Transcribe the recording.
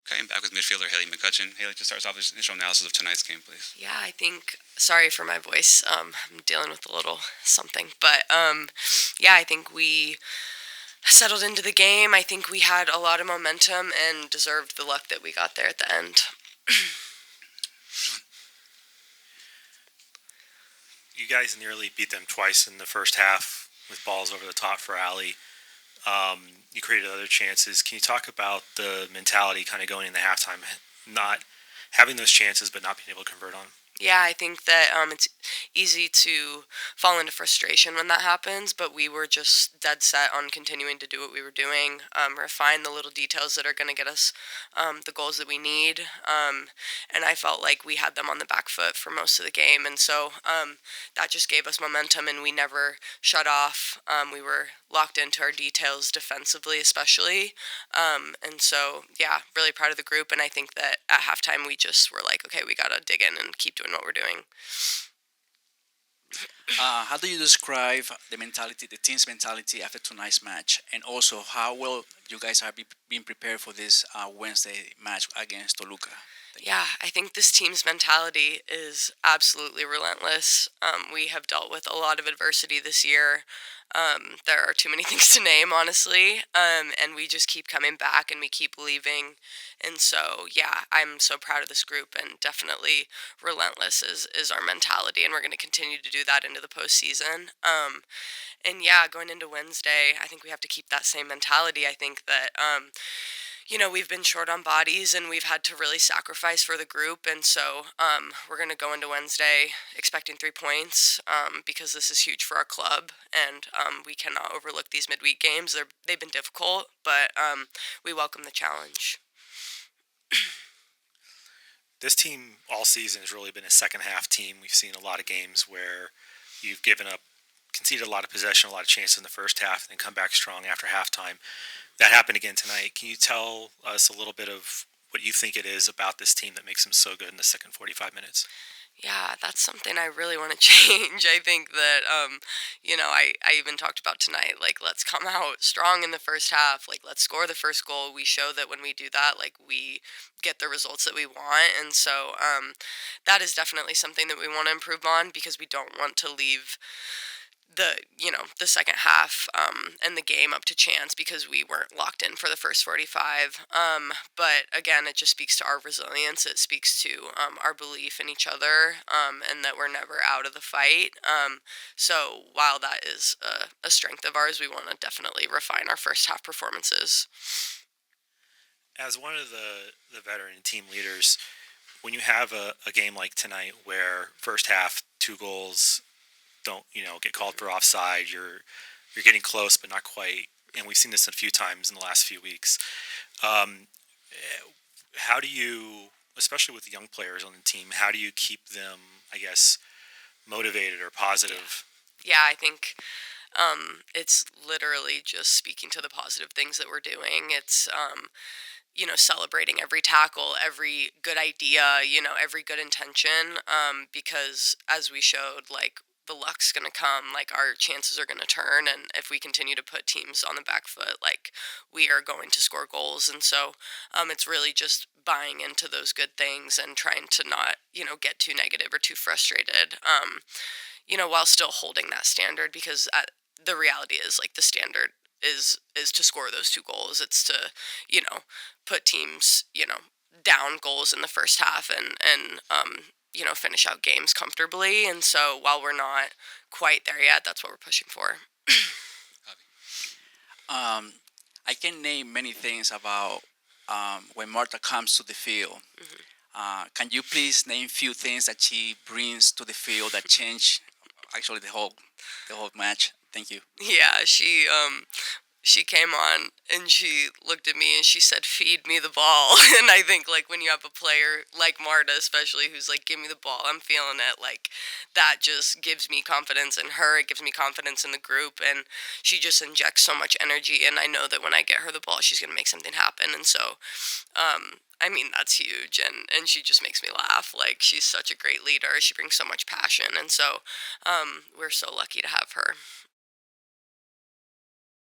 Okay, I'm back with midfielder Haley McCutcheon. Haley, just starts off with initial analysis of tonight's game, please. Yeah, I think. Sorry for my voice. I'm dealing with a little something, but yeah, I think we settled into the game. I think we had a lot of momentum and deserved the luck that we got there at the end. You guys nearly beat them twice in the first half with balls over the top for Ali. You created other chances. Can you talk about the mentality kind of going in the halftime, not having those chances but not being able to convert on 'em? Yeah, I think that it's easy to fall into frustration when that happens, but we were just dead set on continuing to do what we were doing, refine the little details that are going to get us the goals that we need. And I felt like we had them on the back foot for most of the game, and so that just gave us momentum, and we never shut off. We were locked into our details defensively, especially. And so, yeah, really proud of the group. And I think that at halftime, we just were like, okay, we got to dig in and keep doing what we're doing. How do you describe the mentality, the team's mentality after tonight's match, and also how well you guys are being prepared for this Wednesday match against Toluca? Thank you. Yeah, I think this team's mentality is absolutely relentless. We have dealt with a lot of adversity this year. There are too many things to name, honestly. And we just keep coming back and we keep believing. And so, yeah, I'm so proud of this group, and definitely relentless is our mentality. And we're going to continue to do that into the postseason. And yeah, going into Wednesday, I think we have to keep that same mentality. I think that we've been short on bodies and we've had to really sacrifice for the group. And so we're going to go into Wednesday expecting 3 points because this is huge for our club. And we cannot overlook these midweek games. They've been difficult, but we welcome the challenge. This team all season has really been a second half team. We've seen a lot of games where you've given up, conceded a lot of possession, a lot of chances in the first half, and then come back strong after halftime. That happened again tonight. Can you tell us a little bit of what you think it is about this team that makes them so good in the second 45 minutes? Yeah, that's something I really want to change. I think that, I even talked about tonight, like, let's come out strong in the first half. Like, let's score the first goal. We show that when we do that, like, we get the results that we want. And so that is definitely something that we want to improve on because we don't want to leave the second half and the game up to chance because we weren't locked in for the first 45. But again, it just speaks to our resilience. It speaks to our belief in each other and that we're never out of the fight. So while that is a strength of ours, we want to definitely refine our first half performances. As one of the veteran team leaders, when you have a game like tonight where first half, 2 goals, don't get called for offside. You're getting close, but not quite. And we've seen this a few times in the last few weeks. How do you, especially with the young players on the team, how do you keep them, I guess, motivated or positive? Yeah, I think it's literally just speaking to the positive things that we're doing. It's celebrating every tackle, every good idea, every good intention, because as we showed, like, the luck's going to come, like, our chances are going to turn, and if we continue to put teams on the back foot, like, we are going to score goals. And so it's really just buying into those good things and trying to not, get too negative or too frustrated, while still holding that standard, because the reality is, like, the standard is to score those 2 goals. It's to, you know, put teams, down goals in the first half and finish out games comfortably. And so while we're not quite there yet, that's what we're pushing for. Um, I can name many things about when Marta comes to the field. Can you please name few things that she brings to the field that change actually the whole match? Thank you. Yeah, she came on and she looked at me and she said, "Feed me the ball." And I think, like, when you have a player like Marta, especially, who's like, "Give me the ball, I'm feeling it," like, that just gives me confidence in her. It gives me confidence in the group, and she just injects so much energy. And I know that when I get her the ball, she's gonna make something happen. And so, I mean, that's huge. And she just makes me laugh. Like, she's such a great leader. She brings so much passion, and so we're so lucky to have her.